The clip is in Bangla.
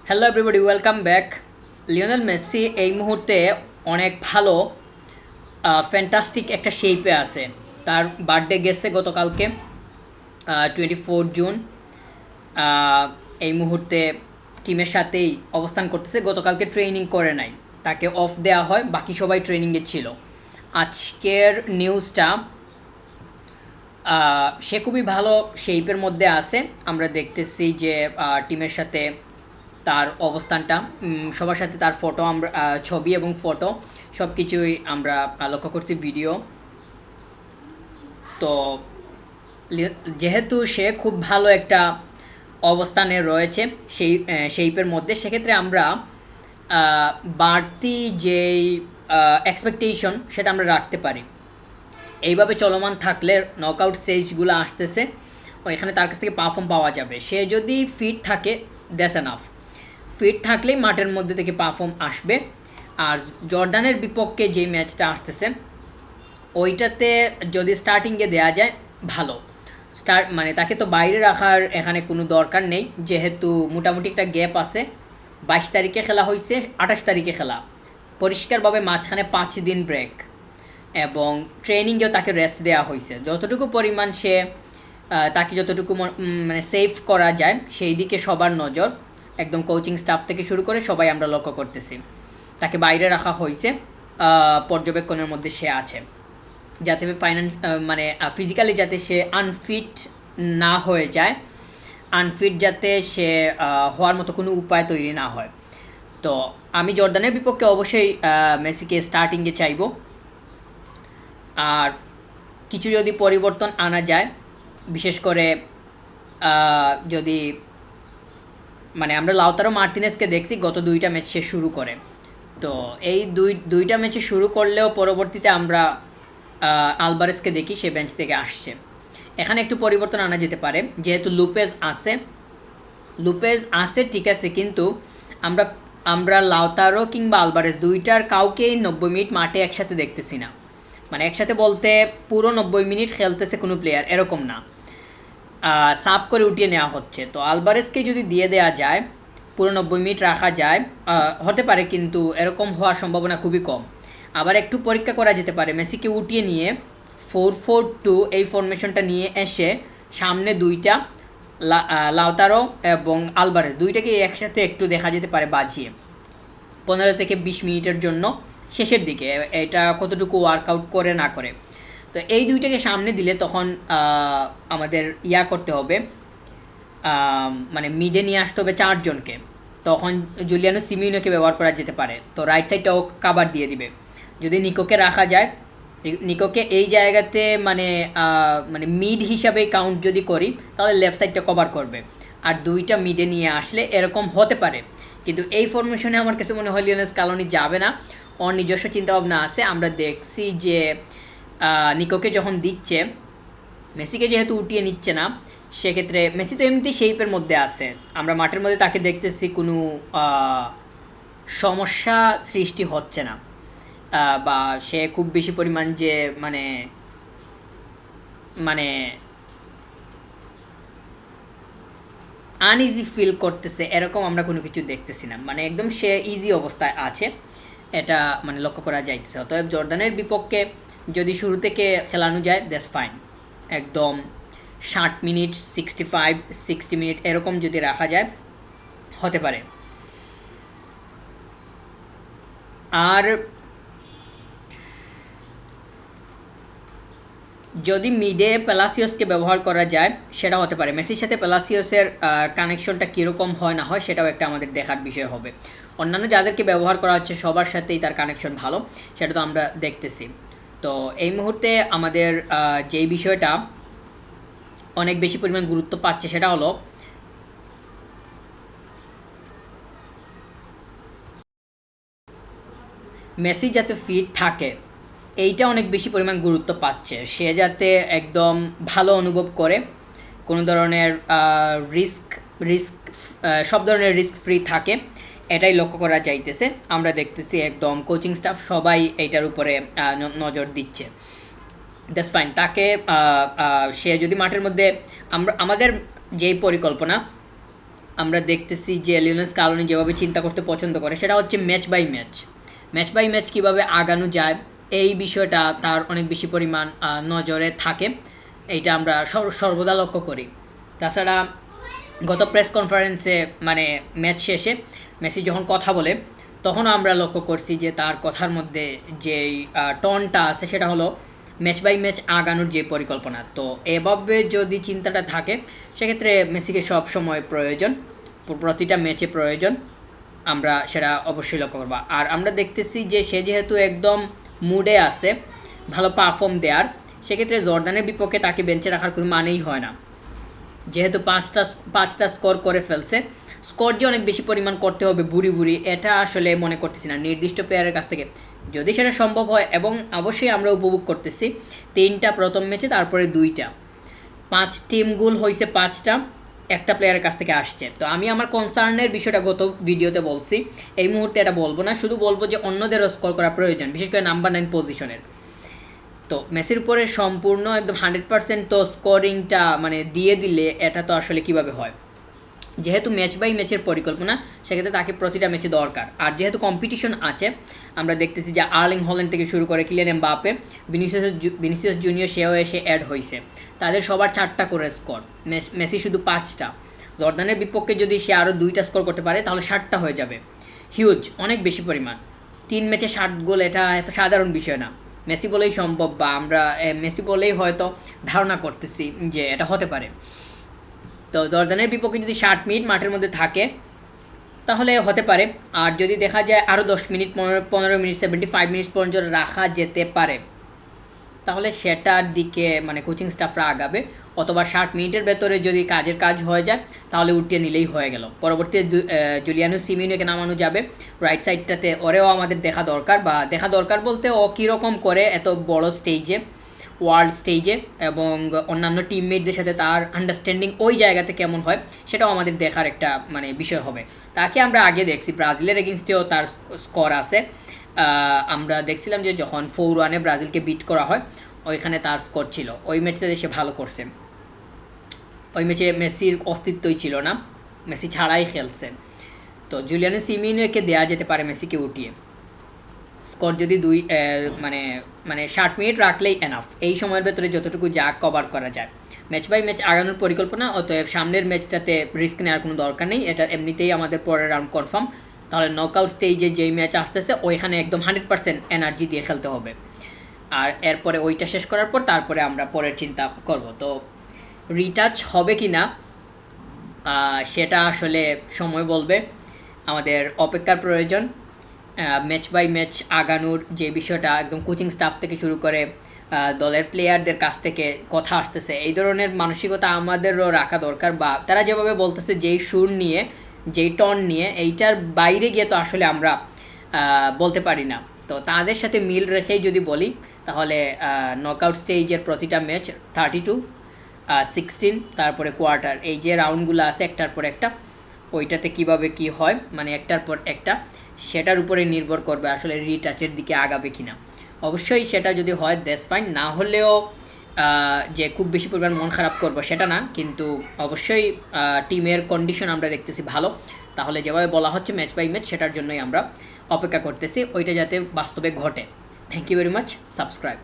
Hello everybody, welcome back. Lionel Messi এই মুহূর্তে অনেক ভালো ফ্যান্টাস্টিক একটা শেপে আছে। তার বার্থডে গেছে গতকালকে 24 জুন। আহ, এই মুহূর্তে টিমের সাথেই অবস্থান করতেছে। গতকালকে ট্রেনিং করে নাই, তাকে অফ দেওয়া হয়, বাকি সবাই ট্রেনিংয়ে ছিল। আজকের নিউজটা সে খুবই ভালো শেপের মধ্যে আছে। আমরা দেখতেছি যে টিমের সাথে তার অবস্থানটা, সবার সাথে তার ফটো, আমরা ছবি এবং ফটো সব কিছুই আমরা লক্ষ্য করছি ভিডিও। তো যেহেতু সে খুব ভালো একটা অবস্থানে রয়েছে সেই শেপের মধ্যে, সেক্ষেত্রে আমরা আহ, বাড়তি যেই এক্সপেকটেশন সেটা আমরা রাখতে পারি। এইভাবে চলমান থাকলে নকআউট স্টেজগুলো আসতেছে, এখানে তার কাছ থেকে পারফর্ম পাওয়া যাবে। সে যদি ফিট থাকে, দ্যাটস এনাফ। ফিট থাকলেই মাঠের মধ্যে থেকে পারফর্ম আসবে। আর জর্ডানের বিপক্ষে যে ম্যাচটা আসতেছে ওইটাতে যদি স্টার্টিংয়ে দেয়া যায় ভালো। মানে তাকে তো বাইরে রাখার এখানে কোনো দরকার নেই, যেহেতু মোটামুটি একটা গ্যাপ আছে। 22 তারিখে খেলা হয়েছে, 28 তারিখে খেলা, পরিষ্কারভাবে মাঝখানে 5 দিন ব্রেক, এবং ট্রেনিংয়েও তাকে রেস্ট দেওয়া হয়েছে। যতটুকু পরিমাণ সে তাকে যতটুকু মানে সেভ করা যায় সেই দিকে সবার নজর, একদম কোচিং স্টাফ থেকে শুরু করে সবাই আমরা লক্ষ্য করতেছি। তাকে বাইরে রাখা হয়েছে, পর্যবেক্ষণের মধ্যে সে আছে, যাতে মানে ফিজিক্যালি যাতে সে আনফিট না হয়ে যায়, আনফিট যাতে সে হওয়ার মতো কোনো উপায় তৈরি না হয়। তো আমি জর্দানের বিপক্ষে অবশ্যই মেসিকে স্টার্টিংয়ে চাইবো। আর কিছু যদি পরিবর্তন আনা যায়, বিশেষ করে যদি মানে আমরা লাউতারো মার্টিনেসকে দেখছি গত দুইটা ম্যাচ সে শুরু করে। তো এই দুইটা ম্যাচে শুরু করলেও পরবর্তীতে আমরা আলবারেসকে দেখি সে বেঞ্চ থেকে আসছে। এখানে একটু পরিবর্তন আনা যেতে পারে, যেহেতু লুপেজ আছে ঠিক আছে, কিন্তু আমরা আমরা লাউতারো কিংবা আলবারেস দুইটার কাউকেই 90 মিনিট মাঠে একসাথে দেখতেছি না। মানে একসাথে বলতে পুরো 90 মিনিট খেলতেছে কোনো প্লেয়ার এরকম না, সাব করে উঠিয়ে নেওয়া হচ্ছে। তো আলবারেসকে যদি দিয়ে দেওয়া যায়, পুরো 90 মিনিট রাখা যায়, হতে পারে, কিন্তু এরকম হওয়ার সম্ভাবনা খুবই কম। আবার একটু পরীক্ষা করা যেতে পারে, মেসিকে উঠিয়ে নিয়ে 4-4-2 এই ফরমেশনটা নিয়ে এসে সামনে দুইটা লাউতারো এবং আলবারেস দুইটাকে একসাথে একটু দেখা যেতে পারে বাজিয়ে 15 থেকে 20 মিনিটের জন্য শেষের দিকে, এটা কতটুকু ওয়ার্কআউট করে না করে। তো এই দুইটাকে সামনে দিলে তখন আমাদের করতে হবে, মানে মিডে নিয়ে আসতে হবে 4 জনকে। তখন জুলিয়ানো সিমিনোকে ব্যবহার করা যেতে পারে, তো রাইট সাইডটাও কাভার দিয়ে দিবে। যদি নিকোকে রাখা যায়, নিকোকে এই জায়গাতে মানে মানে মিড হিসাবে কাউন্ট যদি করি, তাহলে লেফট সাইডটা কভার করবে। আর দুইটা মিডে নিয়ে আসলে এরকম হতে পারে, কিন্তু এই ফরমেশনে আমার কাছে মনে হয় লিওনেল স্কালোনি যাবে না। ওর নিজস্ব চিন্তাভাবনা আছে। আমরা দেখছি যে নিকোকে যখন দিচ্ছে, মেসিকে যেহেতু উঠিয়ে নিচ্ছে না, সেক্ষেত্রে মেসি তো এমনিতেই শেপের মধ্যে আছে, আমরা মাঠের মধ্যে তাকে দেখতেছি, কোনো সমস্যা সৃষ্টি হচ্ছে না, বা সে খুব বেশি পরিমাণ যে মানে মানে আনইজি ফিল করতেছে এরকম আমরা কোনো কিছু দেখতেছি না, মানে একদম সে ইজি অবস্থায় আছে, এটা মানে লক্ষ্য করা যাইতেছে। অতএব জর্ডানের বিপক্ষে যদি শুরু থেকে খেলানো যায়, দ্যাটস ফাইন। একদম 60 মিনিট, 65-60 মিনিট এরকম যদি রাখা যায়, হতে পারে। আর যদি মিডে প্যালাসিওসকে ব্যবহার করা যায়, সেটা হতে পারে। মেসির সাথে প্যালাসিওসের কানেকশনটা কীরকম হয় না হয়, সেটাও একটা আমাদের দেখার বিষয় হবে। অন্যান্য যাদেরকে ব্যবহার করা হচ্ছে সবার সাথেই তার কানেকশন ভালো, সেটা তো আমরা দেখতেছি। তো এই মুহূর্তে আমাদের যেই বিষয়টা অনেক বেশি পরিমাণ গুরুত্ব পাচ্ছে, সেটা হলো মেসি যাতে ফিট থাকে, এইটা অনেক বেশি পরিমাণ গুরুত্ব পাচ্ছে। সে যাতে একদম ভালো অনুভব করে, কোনো ধরনের রিস্ক রিস্ক সব ধরনের রিস্ক ফ্রি থাকে, এটাই লক্ষ্য করা যাইতেছে। আমরা দেখতেছি একদম কোচিং স্টাফ সবাই এইটার উপরে নজর দিচ্ছে। That's fine. তাকে সে যদি মাঠের মধ্যে, আমাদের যেই পরিকল্পনা, আমরা দেখতেছি যে লিওনেল স্কালোনি যেভাবে চিন্তা করতে পছন্দ করে সেটা হচ্ছে match by match. Match by match কীভাবে আগানো যায় এই বিষয়টা তার অনেক বেশি পরিমাণ নজরে থাকে, এইটা আমরা সর্বদা লক্ষ্য করি। তাছাড়া গত প্রেস কনফারেন্সে মানে ম্যাচ শেষে মেসি যখন কথা বলে তখনও আমরা লক্ষ্য করছি যে তার কথার মধ্যে যেই টনটা আছে সেটা হলো ম্যাচ বাই ম্যাচ আগানোর যে পরিকল্পনা। তো এভাবে যদি চিন্তাটা থাকে সেক্ষেত্রে মেসিকে সব সময় প্রয়োজন, প্রতিটা ম্যাচে প্রয়োজন, আমরা সেটা অবশ্যই লক্ষ্য করবো। আর আমরা দেখতেছি যে সে যেহেতু একদম মুডে আছে ভালো পারফর্ম দেওয়ার, সেক্ষেত্রে জর্দানের বিপক্ষে তাকে বেঞ্চে রাখার কোনো মানেই হয় না। যেহেতু পাঁচটা স্কোর করে ফেলছে, স্কোর যে অনেক বেশি পরিমাণ করতে হবে বুড়ি এটা আসলে মনে করতেছি না নির্দিষ্ট প্লেয়ারের কাছ থেকে, যদি সেটা সম্ভব হয়। এবং অবশ্যই আমরা উপভোগ করতেছি 3টা প্রথম ম্যাচে, তারপরে 2টা, 5 টিম গোল হয়েছে 5টা একটা প্লেয়ারের কাছ থেকে আসছে। তো আমি আমার কনসার্নের বিষয়টা গত ভিডিওতে বলছি, এই মুহূর্তে এটা বলবো না, শুধু বলবো যে অন্যদেরও স্কোর করা প্রয়োজন, বিশেষ করে নাম্বার 9 পজিশনের। তো মেসির উপরে সম্পূর্ণ একদম 100% তো স্কোরিংটা মানে দিয়ে দিলে এটা তো আসলে কিভাবে হয়, যেহেতু ম্যাচ বাই ম্যাচের পরিকল্পনা সেক্ষেত্রে তাকে প্রতিটা ম্যাচে দরকার। আর যেহেতু কম্পিটিশন আছে, আমরা দেখতেছি যে আর্লিং হল্যান্ড থেকে শুরু করে কিলিয়ান এমবাপ্পে, ভিনিসিয়াস জুনিয়র সেও এসে অ্যাড হয়েছে, তাদের সবার 4টা করে স্কোর, মেসি শুধু 5টা। জর্দানের বিপক্ষে যদি সে আরও 2টা স্কোর করতে পারে তাহলে 7টা হয়ে যাবে, হিউজ, অনেক বেশি পরিমাণ। 3 ম্যাচে 7 গোল এটা এত সাধারণ বিষয় না, মেসি বলেই সম্ভব, বা আমরা মেসি বলেই হয়তো ধারণা করতেছি যে এটা হতে পারে। তো জর্দানের বিপক্ষে যদি 60 মিনিট মাঠের মধ্যে থাকে তাহলে হতে পারে। আর যদি দেখা যায় আরও 10 মিনিট 15 মিনিট 75 মিনিট পর্যন্ত রাখা যেতে পারে তাহলে সেটার দিকে মানে কোচিং স্টাফরা আগাবে, অথবা 60 মিনিটের ভেতরে যদি কাজের কাজ হয়ে যায় তাহলে উঠিয়ে নিলেই হয়ে গেল। পরবর্তীতে জুলিয়ানো সিমিনোকে নামানো যাবে রাইট সাইডটাতে, ওরেও আমাদের দেখা দরকার, বা দেখা দরকার বলতে ও কীরকম করে এত বড় স্টেজে, ওয়ার্ল্ড স্টেজে, এবং অন্যান্য টিমমেটদের সাথে তার আন্ডারস্ট্যান্ডিং ওই জায়গাতে কেমন হয় সেটাও আমাদের দেখার একটা মানে বিষয় হবে। তাকে আমরা আগে দেখছি ব্রাজিলের এগেনস্টেও তার স্কোর আছে, আমরা দেখছিলাম যে যখন 4-1 ব্রাজিলকে বিট করা হয় ওইখানে তার স্কোর ছিল, ওই ম্যাচটাতে সে ভালো করছে। ওই ম্যাচে মেসির অস্তিত্বই ছিল না, মেসি ছাড়াই খেলছে। তো জুলিয়ানো সিমিনোকে দেওয়া যেতে পারে মেসিকে উঠিয়ে, স্কোর যদি মানে 60 মিনিট রাখলেই এনাফ, এই সময়ের ভেতরে যতটুকু যা কভার করা যায়। ম্যাচ বাই ম্যাচ আগানোর পরিকল্পনা, অতএব সামনের ম্যাচটাতে রিস্ক নেওয়ার কোনো দরকার নেই, এটা এমনিতেই আমাদের পরের রাউন্ড কনফার্ম। তাহলে নকআউট স্টেজে যেই ম্যাচ আসতেছে ওইখানে একদম 100% এনার্জি দিয়ে খেলতে হবে, আর এরপরে ওইটা শেষ করার পর তারপরে আমরা পরের চিন্তা করব। তো রিটাচ হবে কি না সেটা আসলে সময় বলবে, আমাদের অপেক্ষার প্রয়োজন। ম্যাচ বাই ম্যাচ আগানোর যে বিষয়টা একদম কোচিং স্টাফ থেকে শুরু করে দলের প্লেয়ারদের কাছ থেকে কথা আসতেছে, এই ধরনের মানসিকতা আমাদেরও রাখা দরকার, বা তারা যেভাবে বলতেছে যেই সুর নিয়ে যেই টন নিয়ে, এইটার বাইরে গিয়ে তো আসলে আমরা বলতে পারি না। তো তাদের সাথে মিল রেখেই যদি বলি তাহলে নকআউট স্টেজের প্রতিটা ম্যাচ 32, 16, তারপরে কোয়ার্টার, এই যে রাউন্ডগুলো আছে একটার পর একটা, ওইটাতে কিভাবে কি হয় মানে একটার পর একটা, সেটার উপরে নির্ভর করবে আসলে রিটাচের দিকে আগাবে কিনা। অবশ্যই সেটা যদি হয় দ্যাটস ফাইন, না হলেও যে খুব বেশি পরিমাণ মন খারাপ করবো সেটা না, কিন্তু অবশ্যই টিমের কন্ডিশন আমরা দেখতেছি ভালো, তাহলে যেভাবে বলা হচ্ছে ম্যাচ বাই ম্যাচ সেটার জন্যই আমরা অপেক্ষা করতেছি, ওইটা যাতে বাস্তবে ঘটে। Thank you very much, subscribe.